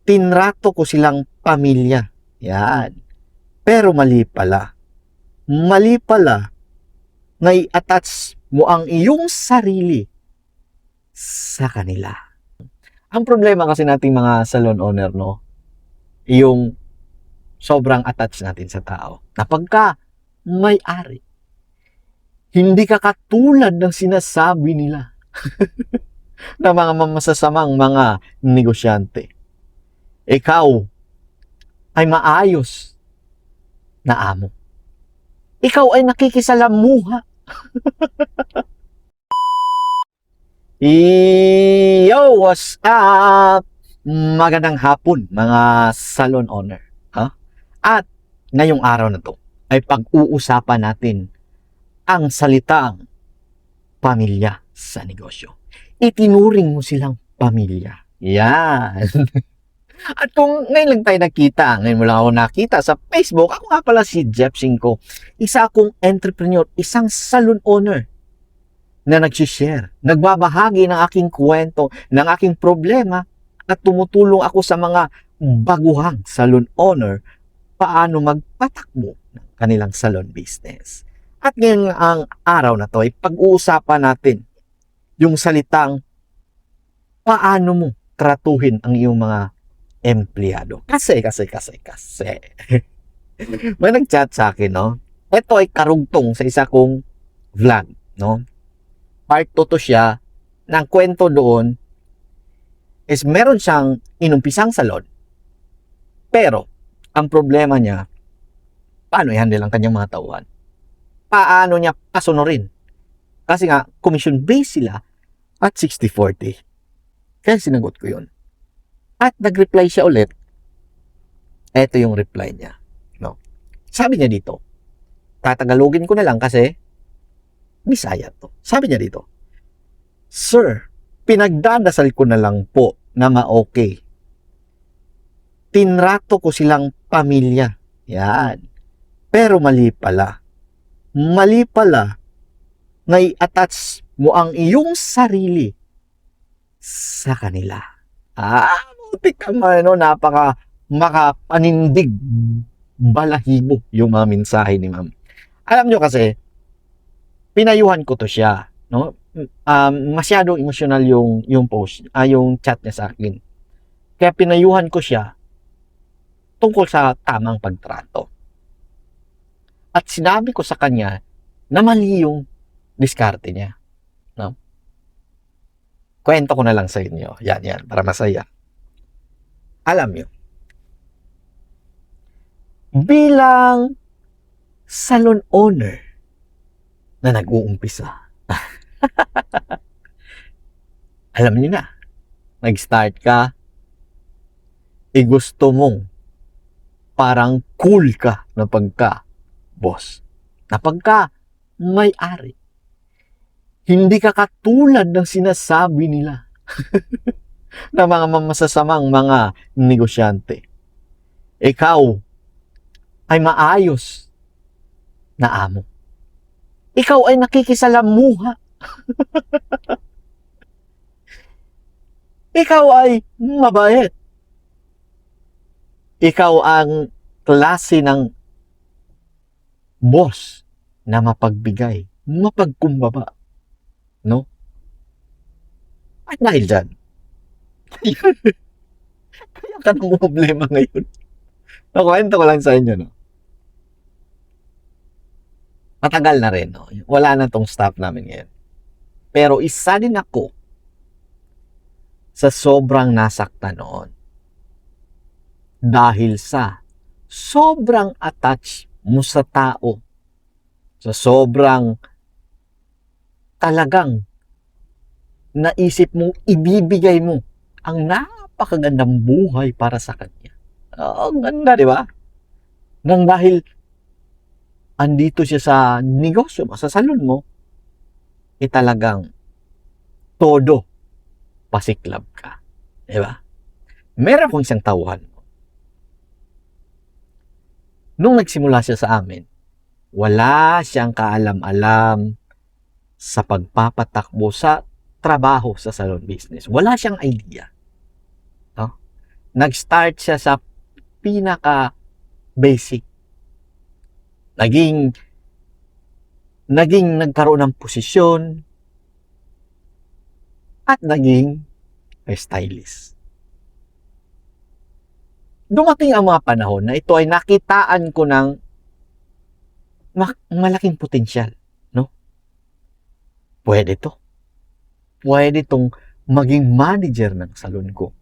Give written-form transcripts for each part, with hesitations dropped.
tinrato ko silang pamilya. Yan. Pero mali pala. Mali pala na i-attach mo ang iyong sarili sa kanila. Ang problema kasi nating mga salon owner, no? Yung sobrang attach natin sa tao. Na pagka may-ari, hindi ka katulad ng sinasabi nila na mga masasamang mga negosyante. Ikaw ay maayos na amo. Ikaw ay nakikisalamuha. Yo, what's up? Magandang hapon mga salon owner. At ngayong araw na to ay pag-uusapan natin ang salitang pamilya sa negosyo. Itinuring mo silang pamilya. Yan. At kung ngayon lang tayo nakita, ngayon mo lang ako nakita sa Facebook, ako nga pala si Jeff Cinco, isa akong entrepreneur, isang salon owner na nag-share, nagbabahagi ng aking kwento, ng aking problema, at tumutulong ako sa mga baguhang salon owner paano magpatakbo ng kanilang salon business. At ngayon ang araw na to ay pag-uusapan natin yung salitang paano mo tratuhin ang iyong mga empleyado. Kasi. May nag-chat sa akin, no? Ito ay karugtong sa isa kong vlog, no? Part 2 to siya, ng kwento doon is meron siyang inumpisang salon. Pero, ang problema niya, paano i-handle ang kanyang mga tauhan? Paano niya pasunurin? Kasi nga, commission-based sila at 60-40. Kaya sinagot ko yun. At nag-reply siya ulit. Ito yung reply niya. No? Sabi niya dito, tatagalogin ko na lang kasi Bisaya to. Sabi niya dito, Sir, pinagdadasal ko na lang po na ma-okay. Tinrato ko silang pamilya. Yan. Pero mali pala. Mali pala na i-attach mo ang iyong sarili sa kanila. Buti ka man, no? Napaka makapanindig balahibo yung mga mensahe ni ma'am. Alam nyo kasi, pinayuhan ko to siya, no? Masyadong emotional yung post, yung chat niya sa akin. Kaya pinayuhan ko siya tungkol sa tamang pagtrato. At sinabi ko sa kanya na mali yung diskarte niya, no? Kwento ko na lang sa inyo. Yan, para masaya. Alam nyo, bilang salon owner na nag-uumpisa, alam niyo na, nag-start ka, gusto mong parang cool ka na pagka-boss, na pagka-may-ari. Hindi ka katulad ng sinasabi nila na mga masasamang mga negosyante. Ikaw ay maayos na amo. Ikaw ay nakikisalamuha. Ikaw ay mabait. Ikaw ang klase ng boss na mapagbigay, mapagkumbaba. No? At dahil dyan, kaya ka ng problema ngayon. Nakwento ko lang sa inyo, no? Matagal na rin, no? Wala na tong staff namin ngayon. Pero isa din ako sa sobrang nasaktan noon. Dahil sa sobrang attach mo sa tao. Sa sobrang talagang naisip mong ibibigay mo ang napakagandang buhay para sa kanya. Ang ganda, di ba? Nang dahil andito siya sa negosyo mo, sa salon mo, talagang todo pasiklab ka. Di ba? Meron akong isang tauhan. Nung nagsimula siya sa amin, wala siyang kaalam-alam sa pagpapatakbo sa trabaho sa salon business. Wala siyang idea. No? Nag-start siya sa pinaka-basic. Naging nagkaroon ng posisyon at naging stylist. Dumating ang mga panahon na ito ay nakitaan ko ng malaking potensyal, no? Pwede to. Pwede tong maging manager ng salon ko.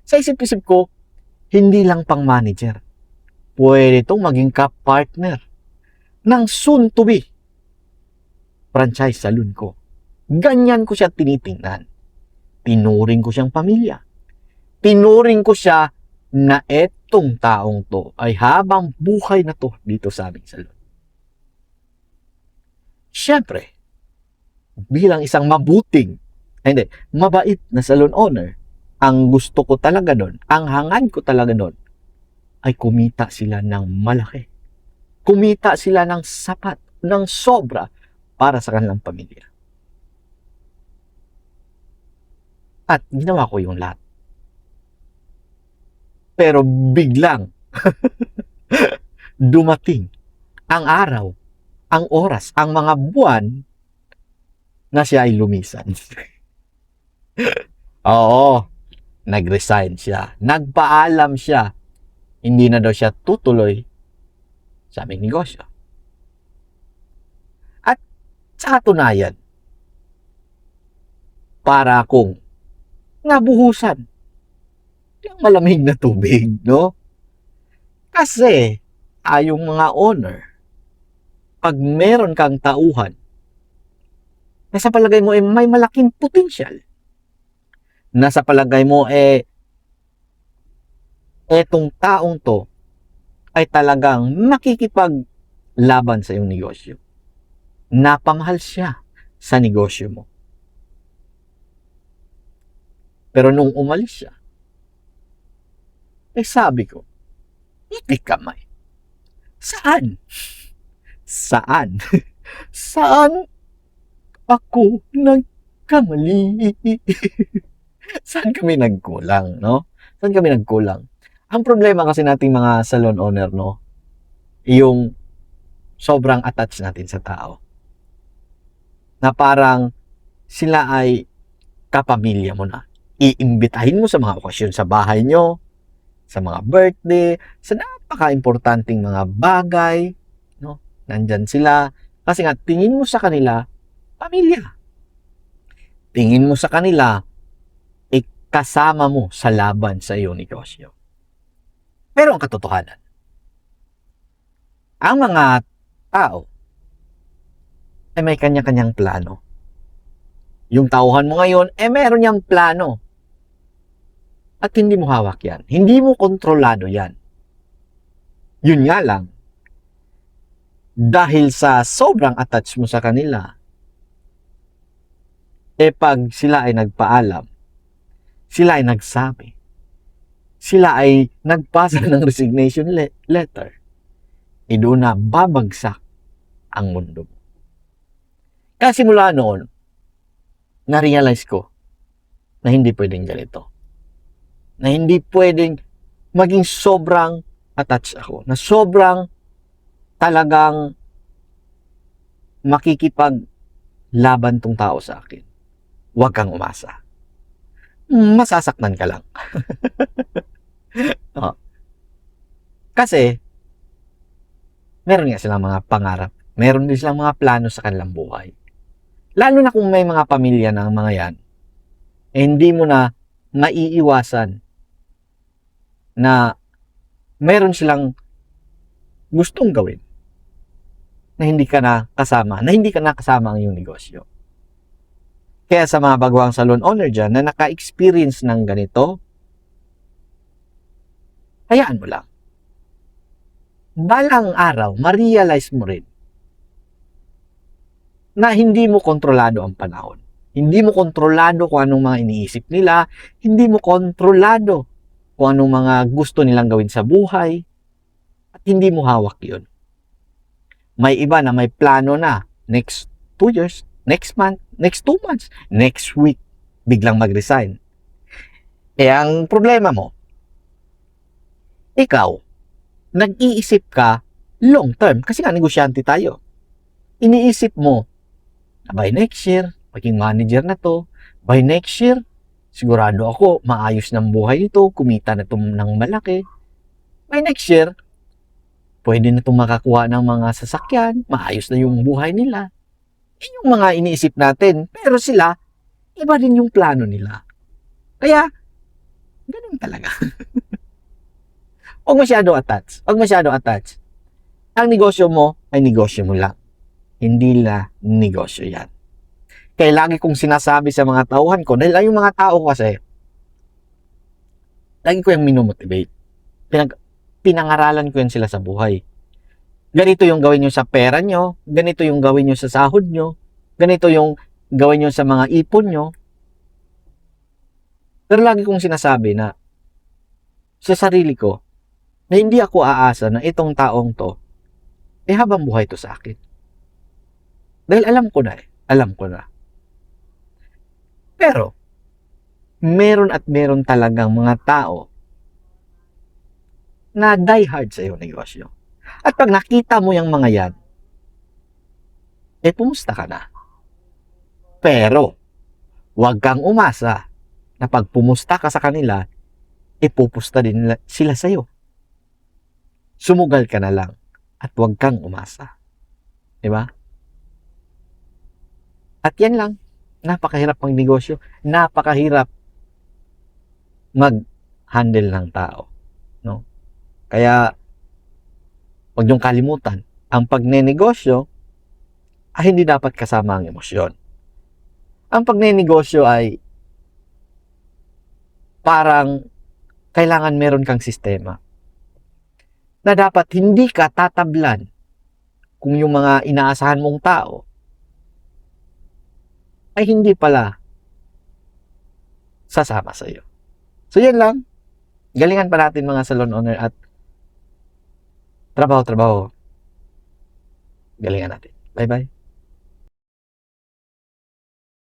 Sa isip-isip ko, hindi lang pang manager. Pwede tong maging ka-partner ng soon-to-be franchise salon ko. Ganyan ko siya tinitingnan. Tinuring ko siyang pamilya. Tinuring ko siya na etong taong to ay habang buhay na to dito sa aming salon. Siyempre, bilang isang mabait na salon owner, ang gusto ko talaga doon, ang hangad ko talaga doon, ay kumita sila ng malaki. Kumita sila ng sapat, ng sobra para sa kanilang pamilya. At ginawa ko yung lahat. Pero biglang dumating ang araw, ang oras, ang mga buwan na siya ay lumisan. Oo, nag-resign siya. Nagpaalam siya. Hindi na daw siya tutuloy sa aming negosyo. At sa katunayan, para akong nabuhusan yung malamig na tubig, no? Kasi, yung mga owner, pag meron kang tauhan, na sa palagay mo may malaking potensyal, na sa palagay mo etong taong to ay talagang makikipaglaban sa iyong negosyo. Napamahal siya sa negosyo mo. Pero nung umalis siya, sabi ko, hindi kamay. Saan? Saan? Saan ako nagkamali? Saan kami nagkulang, no? Saan kami nagkulang? Ang problema kasi nating mga salon owner, no? Yung sobrang attached natin sa tao. Na parang sila ay kapamilya mo na. Iimbitahin mo sa mga okasyon sa bahay nyo, sa mga birthday, sa napaka-importanting mga bagay, no? Nandyan sila. Kasi nga, tingin mo sa kanila, pamilya. Tingin mo sa kanila, kasama mo sa laban sa iyong negosyo. Pero ang katotohanan, ang mga tao ay may kanya-kanyang plano. Yung tauhan mo ngayon, meron niyang plano. At hindi mo hawak yan. Hindi mo kontrolado yan. Yun nga lang, dahil sa sobrang attach mo sa kanila, pag sila ay nagpaalam, sila ay nagsabi, sila ay nagpasa ng resignation letter, doon na babagsak ang mundo mo. Kaya simula noon, na-realize ko na hindi pwedeng ganito. Na hindi pwedeng maging sobrang attached ako. Na sobrang talagang makikipaglaban tong tao sa akin. Huwag kang umasa. Masasaktan ka lang. Kasi, meron nga silang mga pangarap. Meron din silang mga plano sa kanilang buhay. Lalo na kung may mga pamilya ng mga yan, hindi mo na maiiwasan na meron silang gustong gawin na hindi ka na kasama ang iyong negosyo. Kaya sa mga baguhang salon owner dyan na naka-experience ng ganito, hayaan mo lang. Balang araw, ma-realize mo rin na hindi mo kontrolado ang panahon. Hindi mo kontrolado kung anong mga iniisip nila. Hindi mo kontrolado kung anong mga gusto nilang gawin sa buhay. At hindi mo hawak yun. May iba na may plano na next 2 years, next month, next 2 months, next week, biglang mag-resign. Ang problema mo, ikaw, nag-iisip ka long term kasi nga negosyante tayo. Iniisip mo na by next year, maging manager na to. By next year, sigurado ako, maayos ng buhay nito, kumita na to ng malaki. By next year, pwede na itong makakuha ng mga sasakyan, maayos na yung buhay nila. Yun yung mga iniisip natin. Pero sila, iba din yung plano nila. Kaya, ganun talaga. Huwag masyado attach. Huwag masyado attach. Ang negosyo mo ay negosyo mo lang. Hindi na negosyo yan. Kaya lagi kong sinasabi sa mga tauhan ko, dahil yung mga tao kasi, lagi ko yung minomotivate. Pinangaralan ko yan sila sa buhay. Ganito yung gawin nyo sa pera nyo, ganito yung gawin nyo sa sahod nyo, ganito yung gawin nyo sa mga ipon nyo. Pero lagi kong sinasabi na sa sarili ko, na hindi ako aasa na itong taong to, habang buhay to sa akin. Dahil alam ko na alam ko na. Pero, meron at meron talagang mga tao na die hard sa iyong negosyo. At pag nakita mo yung mga yan, pumusta ka na. Pero, huwag kang umasa na pag pumusta ka sa kanila, pupusta din sila sa'yo. Sumugal ka na lang at huwag kang umasa. Diba? At yan lang. Napakahirap ng negosyo. Napakahirap mag-handle ng tao. No? Kaya, huwag niyong kalimutan, ang pagnenegosyo ay hindi dapat kasama ang emosyon. Ang pagnenegosyo ay parang kailangan meron kang sistema na dapat hindi ka tatablan kung yung mga inaasahan mong tao ay hindi pala sasama sa iyo. So, yan lang. Galingan pa natin mga salon owner at trabaho. Galingan natin. Bye-bye.